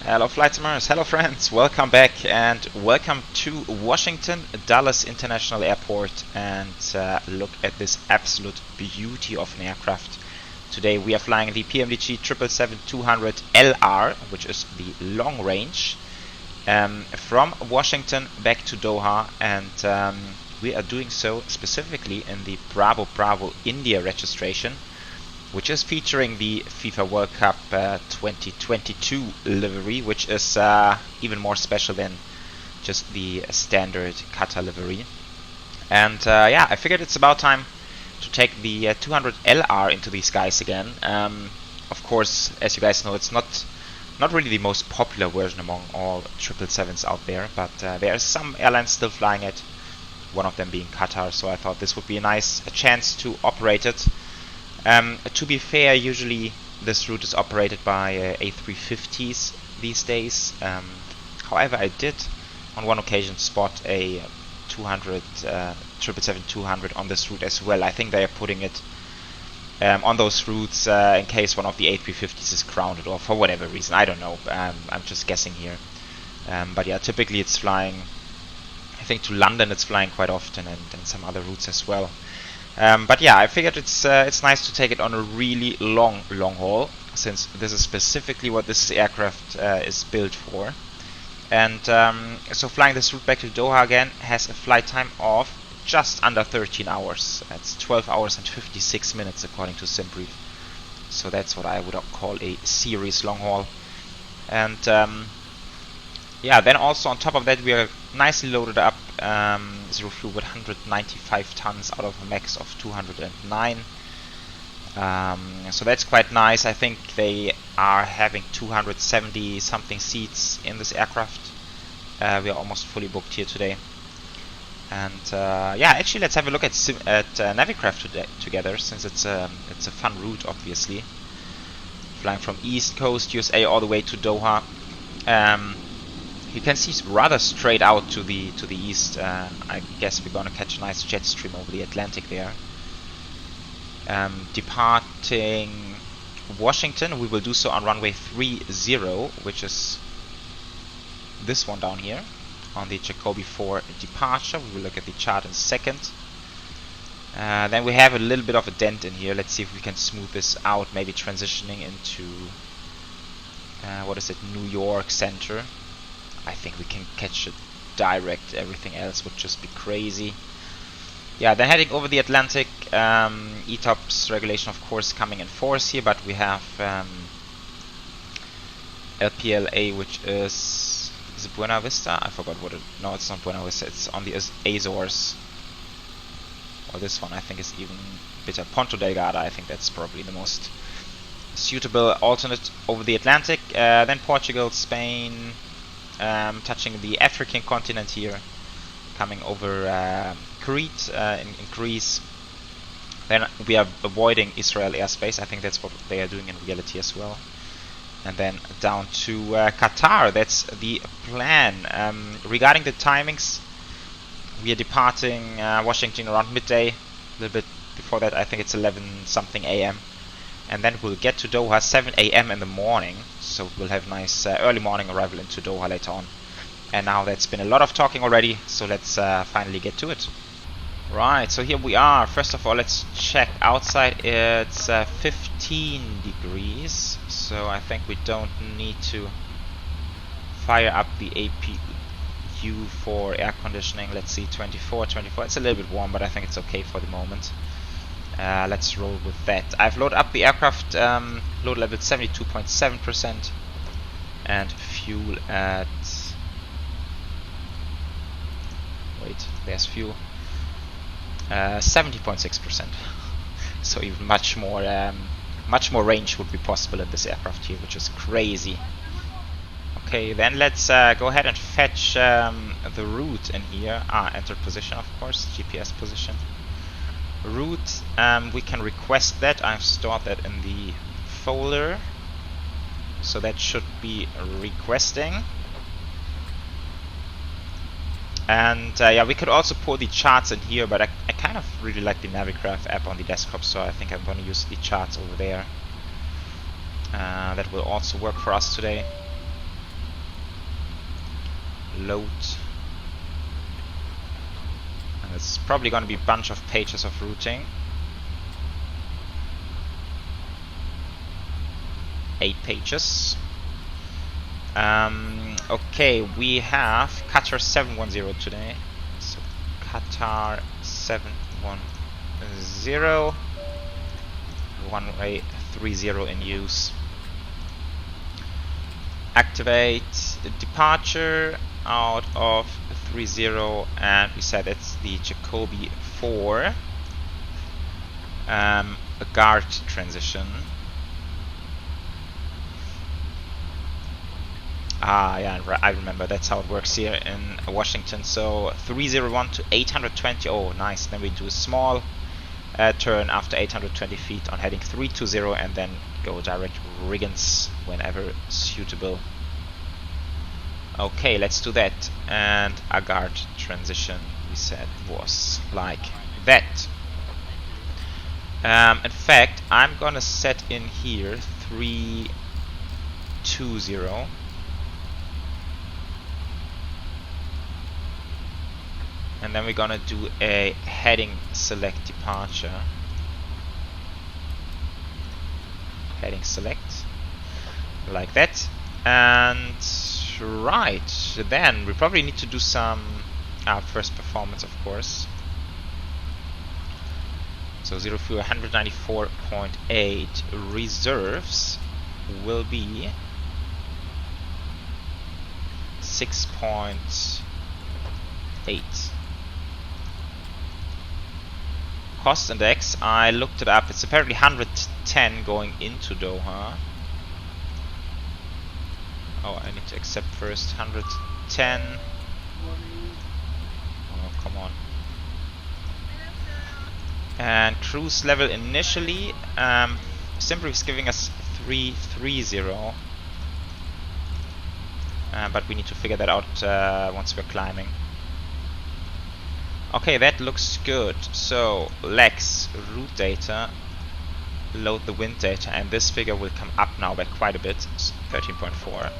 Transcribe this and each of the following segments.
Hello flight simmers, hello friends, welcome back and welcome to Washington Dulles International Airport, and look at this absolute beauty of an aircraft. Today we are flying the PMDG 777-200LR, which is the long range, from Washington back to Doha, and we are doing so specifically in the Bravo Bravo India registration, which is featuring the FIFA World Cup 2022 livery, which is even more special than just the standard Qatar livery. And yeah, I figured it's about time to take the 200LR into the skies again. Of course, as you guys know, it's not really the most popular version among all 777s out there, but there are some airlines still flying it, one of them being Qatar, so I thought this would be a chance to operate it. To be fair, usually this route is operated by A350s these days. However, I did on one occasion spot a 777-200 on this route as well. I think they are putting it on those routes in case one of the A350s is grounded or for whatever reason. I don't know. I'm just guessing here. But yeah, typically it's flying, I think to London it's flying quite often, and some other routes as well. But yeah, I figured it's nice to take it on a really long haul, since this is specifically what this aircraft is built for. And so flying this route back to Doha again has a flight time of just under 13 hours. That's 12 hours and 56 minutes according to SimBrief. So that's what I would call a serious long haul. And yeah, then also on top of that we are nicely loaded up, zero fuel with 195 tons out of a max of 209. So that's quite nice. I think they are having 270 something seats in this aircraft. We are almost fully booked here today. And yeah, actually let's have a look at Navigraph together, since it's a fun route, obviously. Flying from East Coast USA all the way to Doha. You can see rather straight out to the east. I guess we're gonna catch a nice jet stream over the Atlantic there. Departing Washington, we will do so on runway 30, which is this one down here, on the Jacoby 4 departure. We will look at the chart in a second. Then we have a little bit of a dent in here. Let's see if we can smooth this out, maybe transitioning into what is it, New York Center. I think we can catch it direct. Everything else would just be crazy. Yeah, then heading over the Atlantic, ETOPS regulation of course coming in force here, but we have LPLA, which is it Buena Vista? I forgot what it, no, it's not Buena Vista, it's on the Azores. Or this one I think is even better, Ponta Delgada. I think that's probably the most suitable alternate over the Atlantic. Then Portugal, Spain, touching the African continent here, coming over Crete in Greece. Then we are avoiding Israel airspace. I think that's what they are doing in reality as well. And then down to Qatar. That's the plan. Regarding the timings, we are departing Washington around midday. A little bit before that, I think it's 11 something AM. And then we'll get to Doha 7 AM in the morning, so we'll have nice early morning arrival into Doha later on. And now that's been a lot of talking already, so let's finally get to it. Right, so here we are. First of all, let's check outside. It's 15 degrees, so I think we don't need to fire up the APU for air conditioning. Let's see, 24. It's a little bit warm, but I think it's okay for the moment. Let's roll with that. I've loaded up the aircraft, load level 72.7%, and fuel at, wait, there's fuel, 70.6%. So even much more range would be possible in this aircraft here, which is crazy. Okay, then let's go ahead and fetch the route in here. Enter position, of course, GPS position. Route, we can request that. I've stored that in the folder, so that should be requesting. And yeah, we could also pull the charts in here, but I kind of really like the Navigraph app on the desktop, so I think I'm going to use the charts over there. That will also work for us today. load. And it's probably going to be a bunch of pages of routing. 8 pages. Okay, we have Qatar 710 today. So Qatar 710, one-way 30 in use. Activate departure out of 30, and we said it's the Jacobi 4. A guard transition. Ah, yeah, I remember. That's how it works here in Washington. So 301 to 820. Oh, nice. Then we do a small turn after 820 feet on heading 320, and then go direct Riggins whenever suitable. Okay, let's do that. And a guard transition, we said, was like that. In fact, I'm gonna set in here 320. And then we're gonna do a heading select departure. Heading select, like that. And right, then we probably need to do some first performance, of course. So 0 fuel 194.8 reserves will be 6.8. Cost index, I looked it up, it's apparently 110 going into Doha. Oh, I need to accept first 110. Oh, come on. And cruise level initially, Simply is giving us 330. But we need to figure that out once we're climbing. Okay, that looks good. So Lex, route data, load the wind data, and this figure will come up now by quite a bit. It's 13.4.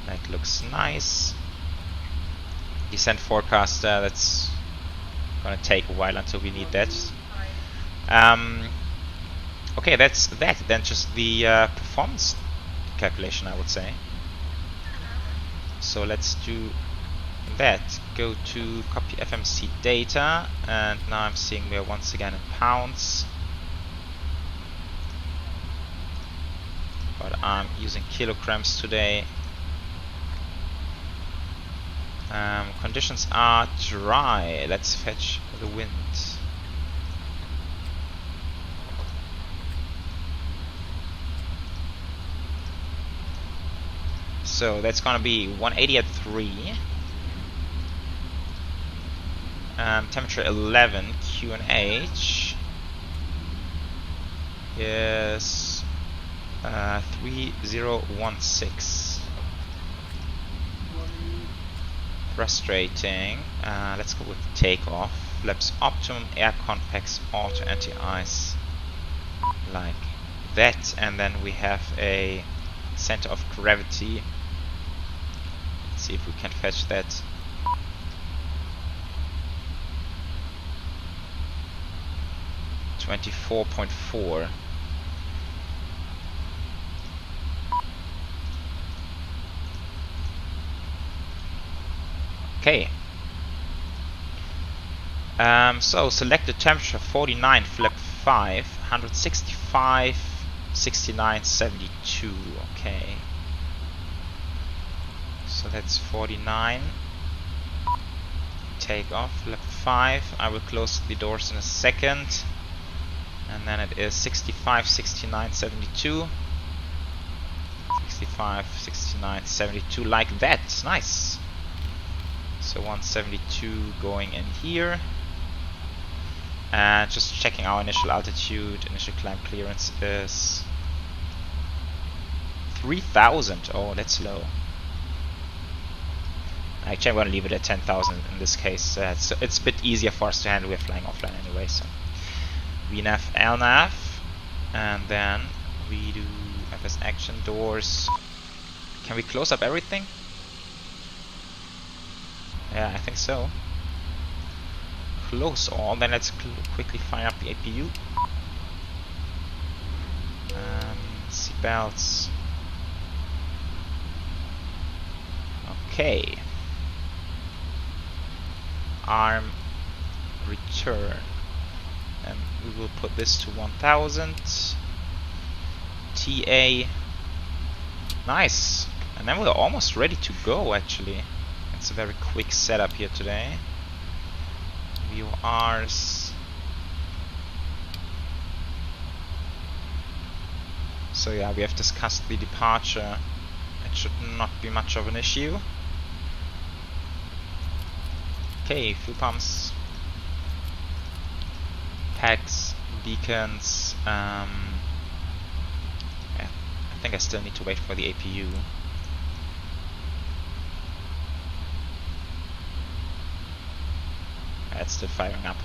That looks nice. Descent forecaster, that's gonna take a while until we need that. Okay, that's that. Then just the performance calculation, I would say. So let's do that. Go to copy FMC data, and now I'm seeing we're once again in pounds, but I'm using kilograms today. Conditions are dry. Let's fetch the wind. So that's gonna be 180 at 3. Temperature 11. QNH is 3016. Frustrating. Let's go with takeoff. Flaps optimum, air compacts, auto anti-ice, like that. And then we have a center of gravity. Let's see if we can fetch that. .4. Okay. So select the temperature 49, flap 5, 165, 69, 72. Okay. So that's 49. Take off, flap 5. I will close the doors in a second. And then it is 65, 69, 72. 65, 69, 72, like that. Nice. So 172 going in here. And just checking our initial altitude. Initial climb clearance is 3000. Oh, that's low. Actually, I'm going to leave it at 10,000 in this case. It's a bit easier for us to handle. We're flying offline anyway. So VNAV, LNAV, and then we do FS action doors. Can we close up everything? Yeah, I think so. Close all. Then let's quickly fire up the APU. Seatbelts. Okay. Arm return. And we will put this to 1000. TA. Nice. And then we're almost ready to go, actually. It's a very quick setup here today. VORs. So yeah, we have discussed the departure. It should not be much of an issue. Okay, fuel pumps. Packs, beacons. Yeah, I think I still need to wait for the APU. It's still firing up.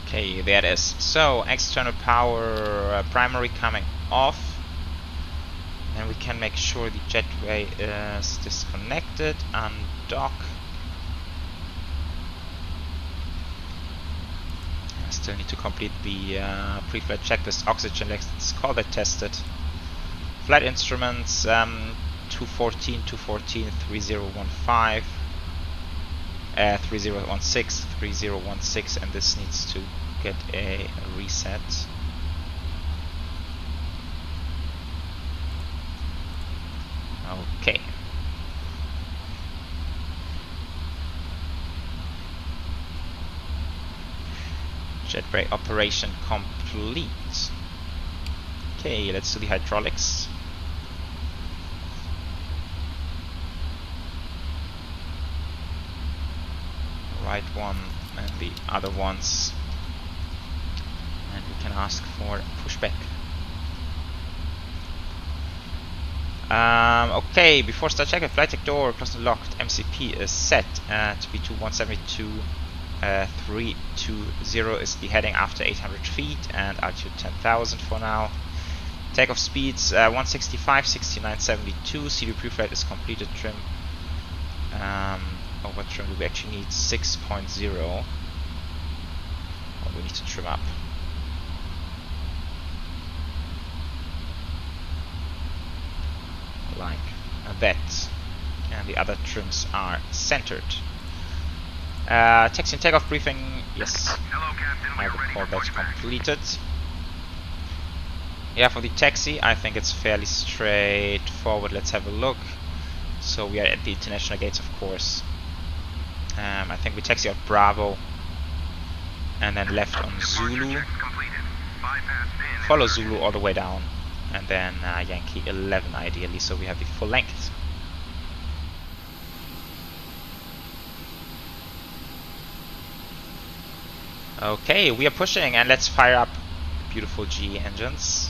Okay, there it is. So, external power primary coming off. And we can make sure the jetway is disconnected. Undock. I still need to complete the pre-flight checklist. Oxygen, let's call that tested. Flight instruments 214, 214, 3015. 3016, 3016, and this needs to get a reset. Okay. Jet brake operation complete. Okay, let's do the hydraulics. Right one and the other ones, and we can ask for pushback. Okay, before start check, flight deck door closed and locked. MCP is set at V2172. 320 is the heading after 800 feet and altitude 10,000 for now. Takeoff speeds 165, 69.72. CV pre-flight is completed. Trim. What trim do we actually need? 6.0. Oh, we need to trim up. Like that. And the other trims are centered. Taxi and takeoff briefing. Yes. Hello, Captain. I would call that completed. Yeah, for the taxi, I think it's fairly straightforward. Let's have a look. So we are at the international gates, of course. I think we taxi out Bravo and then left on Zulu. Follow Zulu all the way down, and then Yankee 11 ideally, so we have the full length. Okay, we are pushing, and let's fire up beautiful GE engines.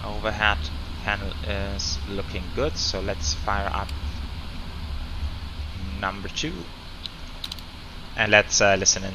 Overhead panel is looking good, so let's fire up number 2 and let's listen in.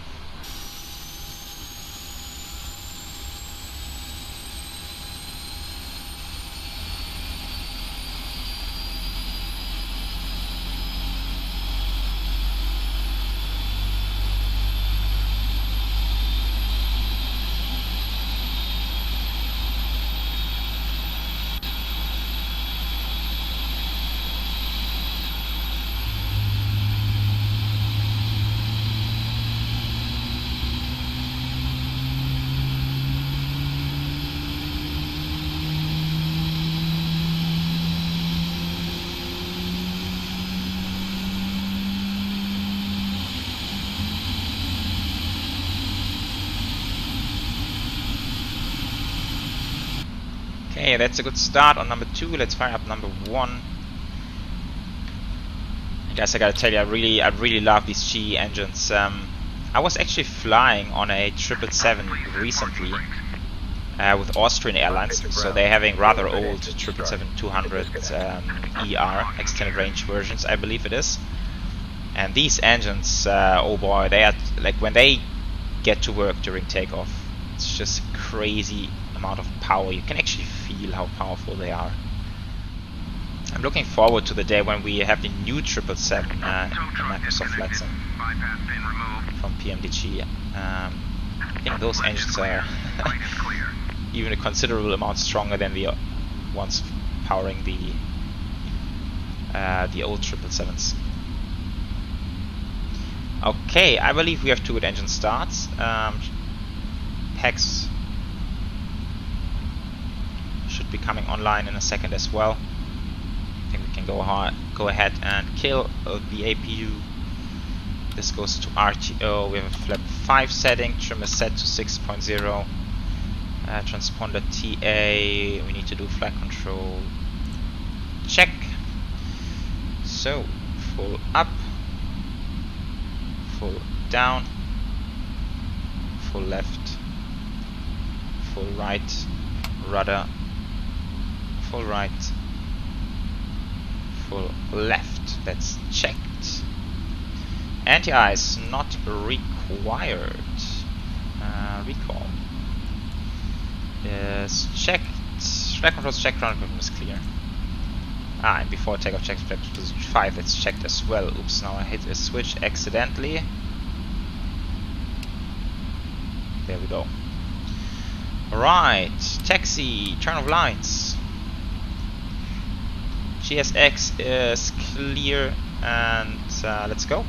Okay, that's a good start on number 2. Let's fire up number 1. Guys, I gotta tell you, I really love these GE engines. I was actually flying on a 777 recently with Austrian Airlines, so they're having rather old 777-200 ER extended range versions, I believe it is. And these engines, oh boy, they are like when they get to work during takeoff, it's just a crazy amount of power. You can actually feel how powerful they are. I'm looking forward to the day when we have the new 777 in Microsoft Flight Sim from PMDG. I think those engines are even a considerable amount stronger than the ones powering the old 777s. Okay, I believe we have 2 good engine starts. PEX should be coming online in a second as well. I think we can go ahead and kill the APU. This goes to RTO. We have a flap 5 setting. Trim is set to 6.0. Transponder TA. We need to do flight control check. So full up, full down, full left, full right, rudder, full right, full left. That's checked. Anti-ice not required. Recall is checked. Flight controls checked. Ground equipment is clear. And before takeoff check position 5, that's checked as well. Oops, now I hit a switch accidentally. There we go. Alright, taxi, turn of lights. GSX is clear, and let's go.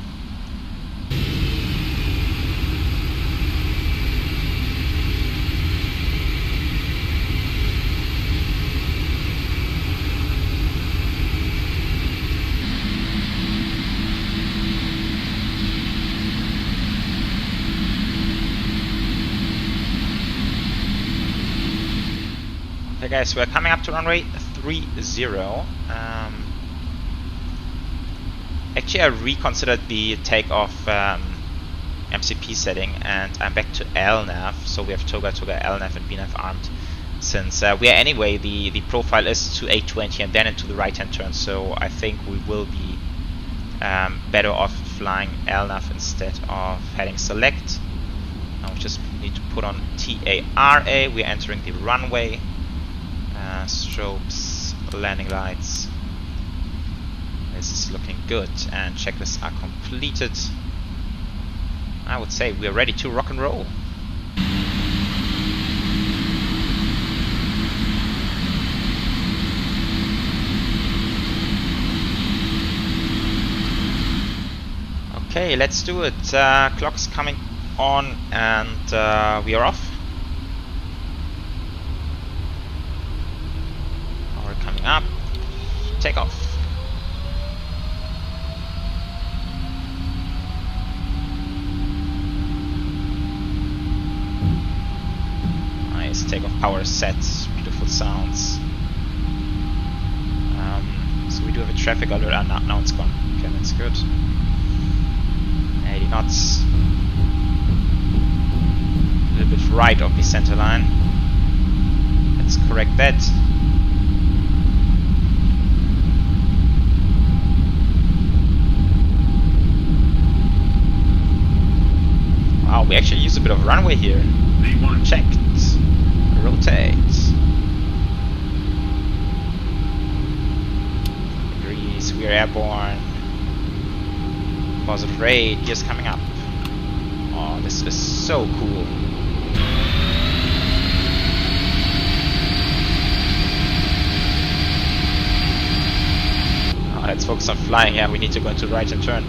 Okay guys, we're coming up to runway 30. Actually I reconsidered the takeoff MCP setting, and I'm back to LNAV, so we have Toga, LNAV and BNAV armed, since we are anyway, the profile is to 820 and then into the right hand turn, so I think we will be better off flying LNAV instead of heading select. Now we just need to put on TARA, we're entering the runway. Strobes, landing lights. This is looking good, and checklists are completed. I would say we're ready to rock and roll. Okay, let's do it. Clock's coming on, and we are off. Coming up, takeoff. Nice takeoff power set, beautiful sounds. So we do have a traffic alert. Now it's gone. Okay, that's good. 80 knots. A little bit right of the center line. Let's correct that. Wow, we actually use a bit of runway here. Checked. Rotate. Degrees, we're airborne. Positive rate, gears coming up. Oh, this is so cool. Oh, let's focus on flying. Yeah, we need to go into right and turn.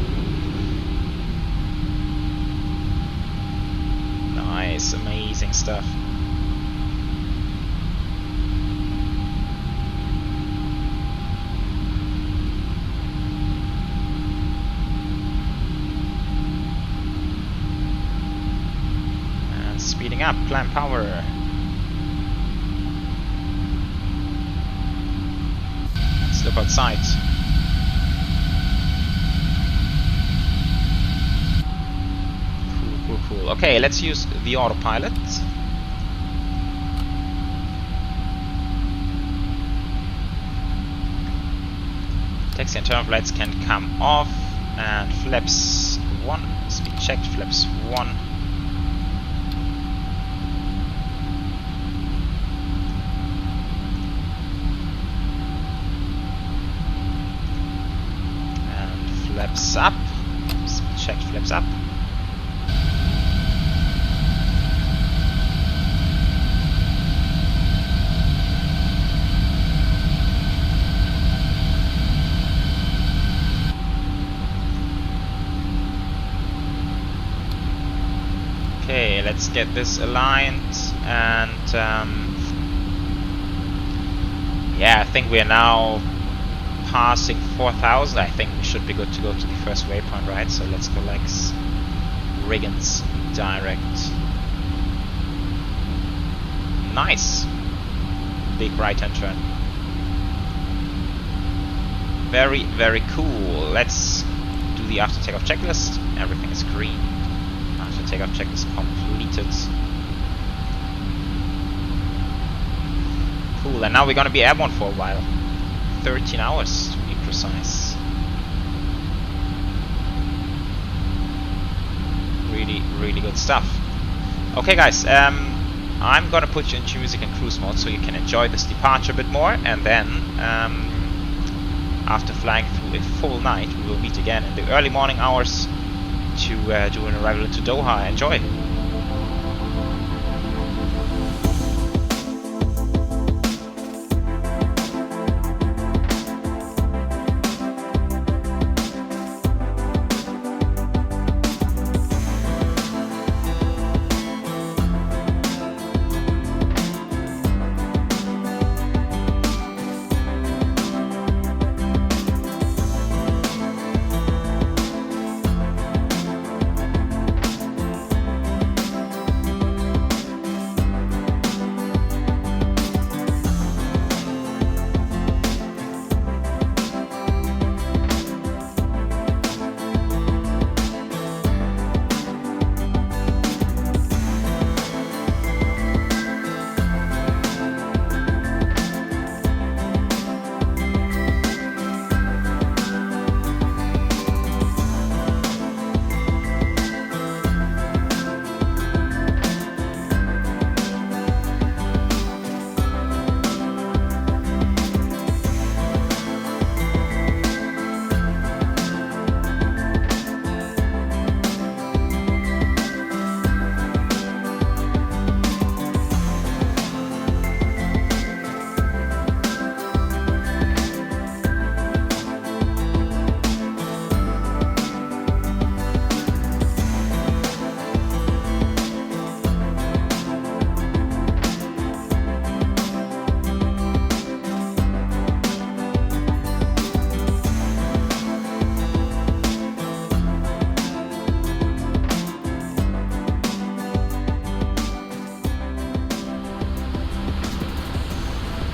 Nice, amazing stuff. And speeding up, climb power. Let's look outside. Cool. Okay, let's use the autopilot. Taxi and turn off lights can come off. and flaps 1, speed checked, flaps 1. And flaps up, speed checked, flaps up. Okay, let's get this aligned, and yeah, I think we are now passing 4,000. I think we should be good to go to the first waypoint, right? So let's go like Riggins direct. Nice, big right-hand turn. Very, very cool. Let's do the after takeoff checklist. Everything is green. After takeoff checklist completed. Cool, and now we're gonna be airborne for a while. 13 hours to be precise. Really, really good stuff. Okay guys, I'm gonna put you into music and cruise mode so you can enjoy this departure a bit more, and then after flying through a full night, we will meet again in the early morning hours to do an arrival into Doha. Enjoy!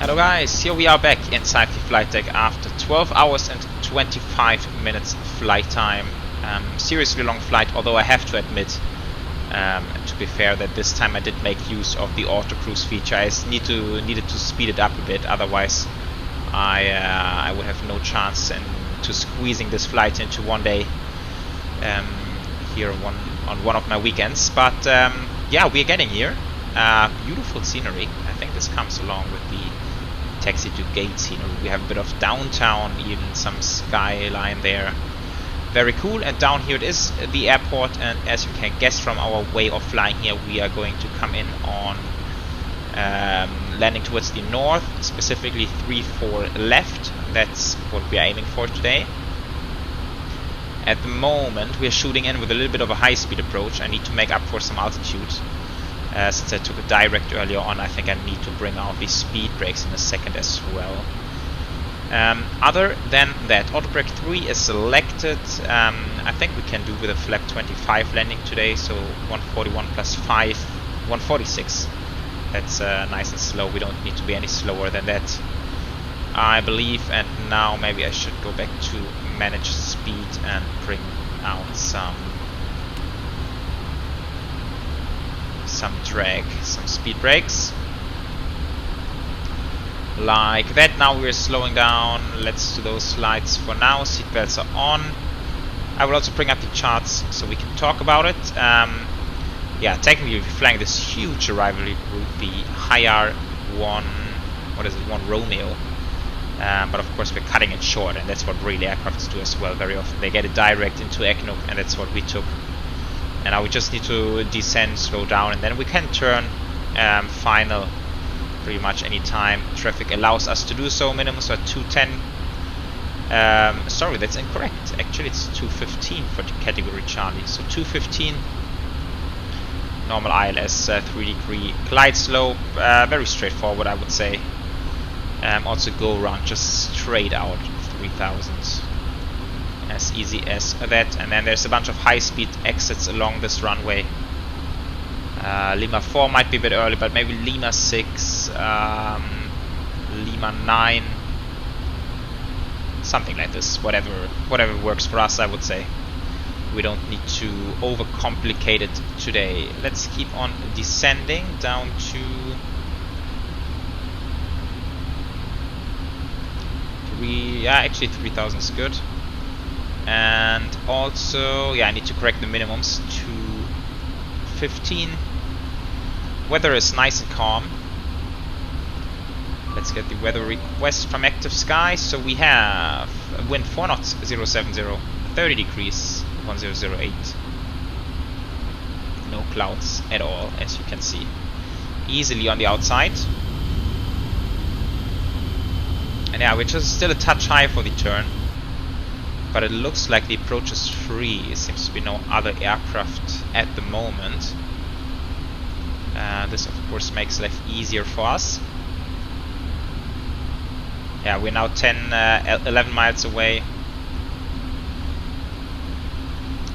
Hello guys, here we are back inside the flight deck after 12 hours and 25 minutes flight time. Seriously long flight, although I have to admit, to be fair, that this time I did make use of the auto cruise feature. I needed to speed it up a bit, otherwise I would have no chance to squeezing this flight into one day here on one of my weekends. But yeah, we're getting here. Beautiful scenery. I think this comes along with the taxi to gate scenery. We have a bit of downtown, even some skyline there. Very cool. And down here it is the airport, and as you can guess from our way of flying here, we are going to come in on landing towards the north, specifically 3-4 left. That's what we are aiming for today. At the moment we are shooting in with a little bit of a high-speed approach. I need to make up for some altitude. Since I took a direct earlier on, I think I need to bring out the speed brakes in a second as well. Other than that, auto brake 3 is selected. I think we can do with a flap 25 landing today, so 141 plus 5, 146. That's nice and slow. We don't need to be any slower than that, I believe. And now maybe I should go back to manage speed and bring out some drag, some speed brakes. Like that. Now we're slowing down. Let's do those slides for now. Seatbelts are on. I will also bring up the charts so we can talk about it. Yeah, technically we're flying this huge arrival route, the Higher 1 Romeo. But of course we're cutting it short, and that's what really aircrafts do as well. Very often they get it direct into ECNOC, and that's what we took. And now we just need to descend, slow down, and then we can turn final pretty much any time traffic allows us to do so. Minimum so at 210. Sorry, that's incorrect. Actually it's 215 for the category Charlie. So 215. Normal ILS, 3 degree glide slope, very straightforward I would say. Also go around just straight out 3000, as easy as that. And then there's a bunch of high speed exits along this runway. Lima 4 might be a bit early, but maybe Lima 6, Lima 9, something like this, whatever works for us I would say. We don't need to overcomplicate it today. Let's keep on descending down to 3000 is good. And also, yeah, I need to correct the minimums to 15. Weather is nice and calm. Let's get the weather request from Active Sky. So we have a wind 4 knots 070, 30 degrees 1008. No clouds at all, as you can see. Easily on the outside. And yeah, we're just still a touch high for the turn. But it looks like the approach is free. There seems to be no other aircraft at the moment. This of course makes life easier for us. Yeah, we're now 11 miles away.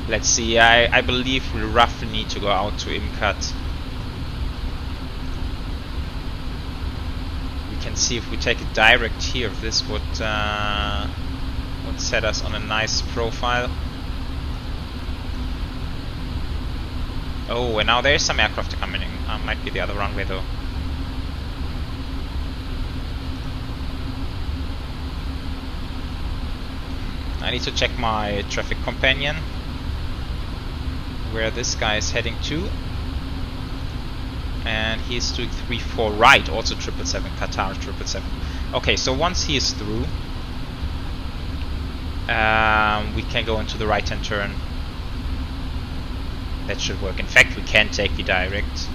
Let's see, I believe we roughly need to go out to IMCAT. We can see if we take it direct here, if this would set us on a nice profile. Oh, and now there's some aircraft coming in. Might be the other runway though. I need to check my traffic companion, where this guy is heading to. And he's doing 34 right, also 777, Qatar 777. Okay, so once he is through, we can go into the right hand turn. That should work. In fact, we can take the direct.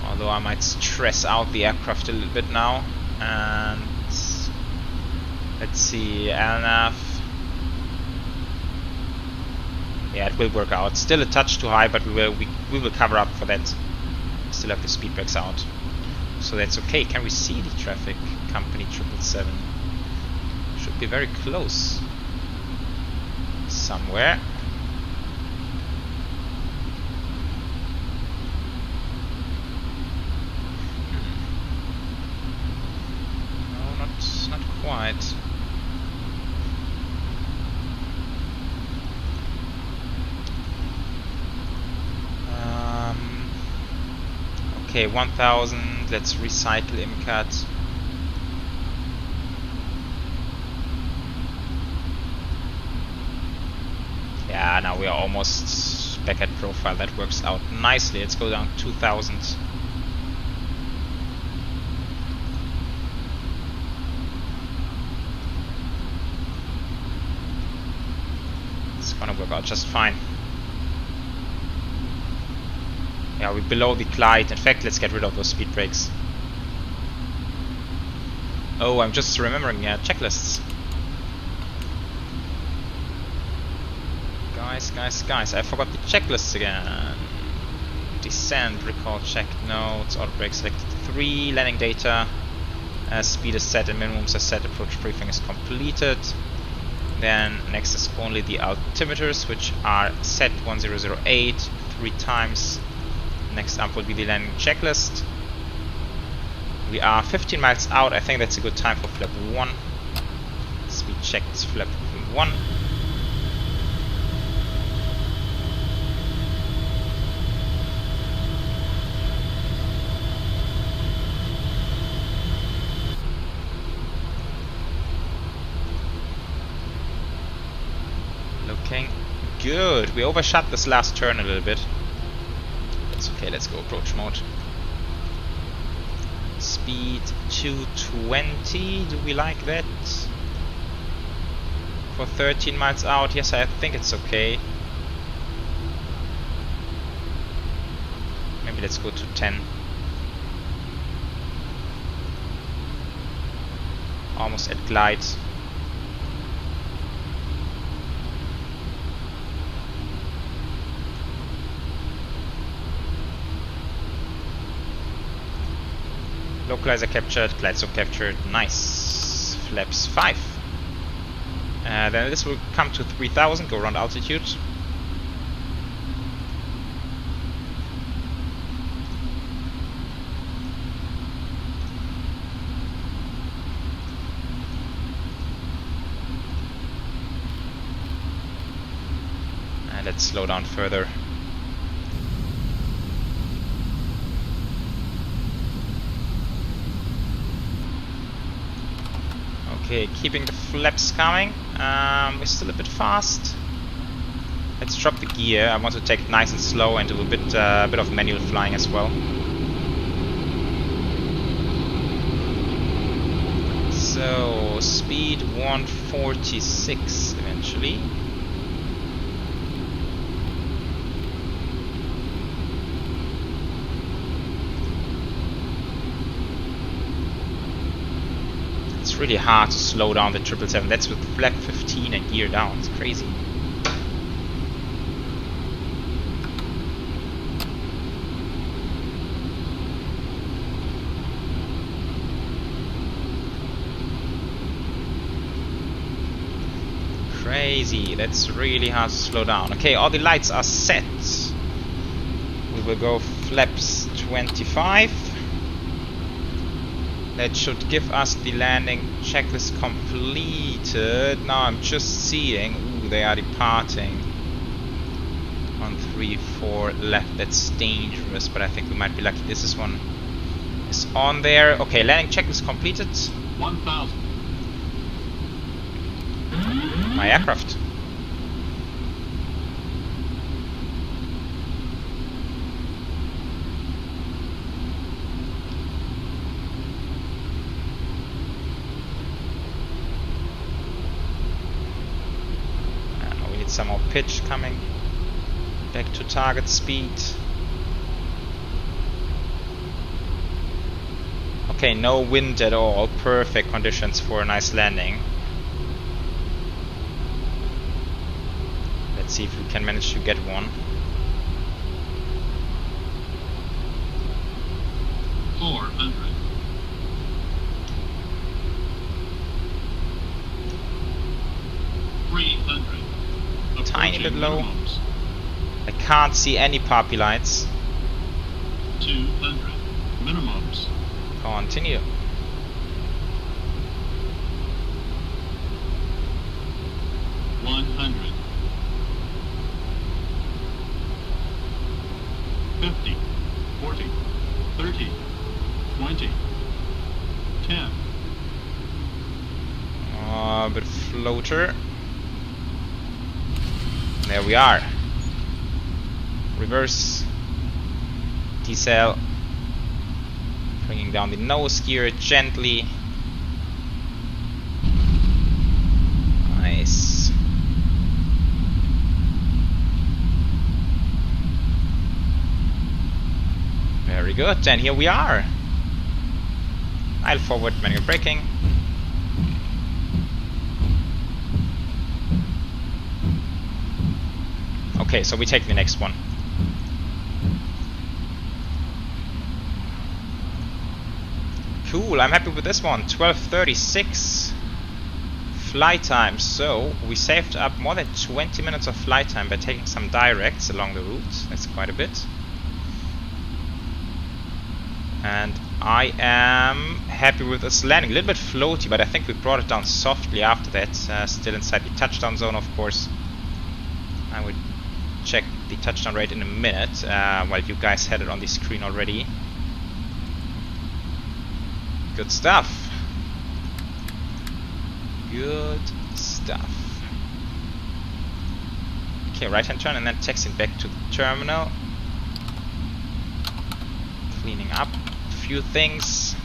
Although I might stress out the aircraft a little bit now. And let's see, LNAV. Yeah, it will work out. Still a touch too high, but we will cover up for that. Still have the speed brakes out, so that's okay. Can we see the traffic company 777? Should be very close somewhere. No, not quite. Okay, 1000. Let's recycle IMCAT. Yeah, now we are almost back at profile. That works out nicely. Let's go down 2000. It's gonna work out just fine. Yeah, we're below the glide. In fact, let's get rid of those speed brakes. Oh, I'm just remembering checklists. Guys, I forgot the checklists again. Descent, recall check, no, it's auto brake selected 3, landing data, speed is set and minimums are set, approach briefing is completed. Then next is only the altimeters, which are set 1008 3 times. Next up will be the landing checklist. We are 15 miles out. I think that's a good time for flap 1. Speed check is flap 1. good. We overshot this last turn a little bit. That's okay, let's go approach mode. Speed 220, do we like that? For 13 miles out, yes, I think it's okay. Maybe let's go to 10. Almost at glide. Localizer captured, glide slope captured, nice. Flaps 5. Then this will come to 3000, go around altitude. And let's slow down further. Okay, keeping the flaps coming. We're still a bit fast. Let's drop the gear. I want to take it nice and slow and do a bit of manual flying as well. So speed 146 eventually. It's really hard to slow down the 777. That's with flap 15 and gear down. It's crazy. Crazy. That's really hard to slow down. Okay, all the lights are set. We will go flaps 25. That should give us the landing checklist completed. Now I'm just seeing, ooh, they are departing. 1, 3, 4 left. That's dangerous, but I think we might be lucky. This is one is on there. Okay, landing checklist completed. 1000. My aircraft. Some more pitch coming back to target speed. Okay, no wind at all. Perfect conditions for a nice landing. Let's see if we can manage to get one. Tiny bit low. I can't see any poppy lights. 200 minimums. Continue. $100. 50, 40, 30, 20, 10. A bit of floater. There we are. Reverse. Decel. Bringing down the nose gear gently. Nice. Very good. And here we are. I'll forward manual braking. Okay, so we take the next one. Cool, I'm happy with this one. 12:36 flight time. So we saved up more than 20 minutes of flight time by taking some directs along the route. That's quite a bit. And I am happy with this landing. A little bit floaty, but I think we brought it down softly after that. Still inside the touchdown zone, of course. I would check the touchdown rate in a minute while you guys had it on the screen already. Good stuff. Good stuff. Okay, right-hand turn and then taxiing back to the terminal. Cleaning up a few things.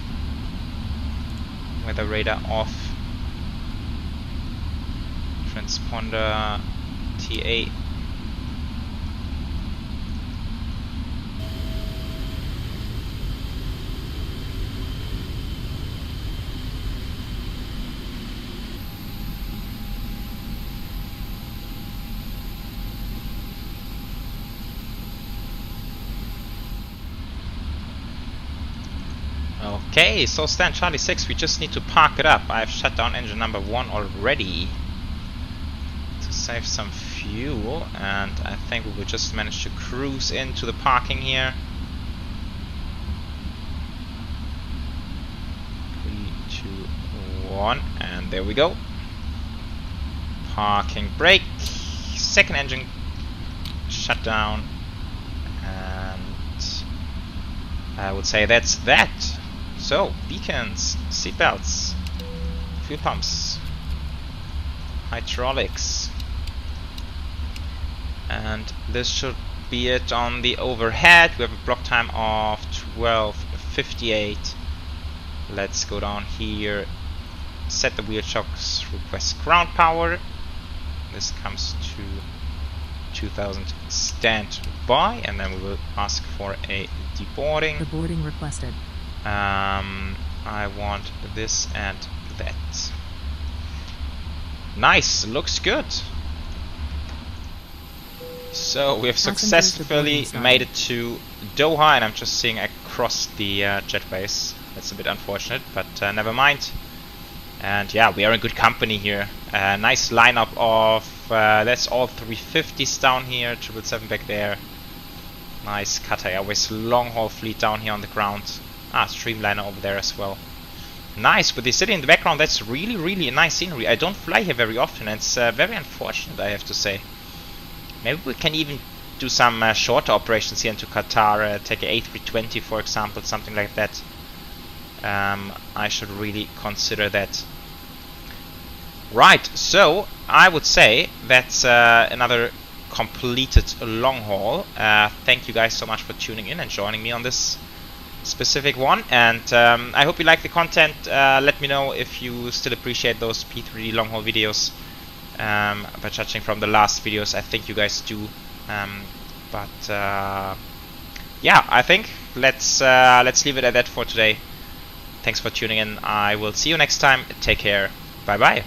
Weather radar off. Transponder TA. Okay, so stand Charlie 6, we just need to park it up. I've shut down engine number 1 already to save some fuel, and I think we will just manage to cruise into the parking here. 3, 2, 1, and there we go. Parking brake, second engine shut down, and I would say that's that. So, beacons, seatbelts, fuel pumps, hydraulics, and this should be it on the overhead. We have a block time of 12:58. Let's go down here, set the wheel chocks, request ground power. This comes to 2000 stand by, and then we will ask for a deboarding. Deboarding requested. I want this and that. Nice, looks good. So we have successfully made it to Doha, and I'm just seeing across the jetways. That's a bit unfortunate, but never mind. And yeah, we are in good company here. Nice lineup of that's all 350s down here, 777 back there. Nice Qatar Airways long haul fleet down here on the ground. Streamliner over there as well. Nice, with the city in the background. That's really a nice scenery. I don't fly here very often, and it's very unfortunate, I have to say. Maybe we can even do some shorter operations here into Qatar, take a A320 for example, something like that. I should really consider that. Right, so I would say that's another completed long haul. Thank you guys so much for tuning in and joining me on this specific one, and I hope you like the content. Let me know if you still appreciate those P3D long haul videos. By judging from the last videos, I think you guys do. Yeah, I think let's leave it at that for today. Thanks for tuning in. I will see you next time. Take care. Bye bye.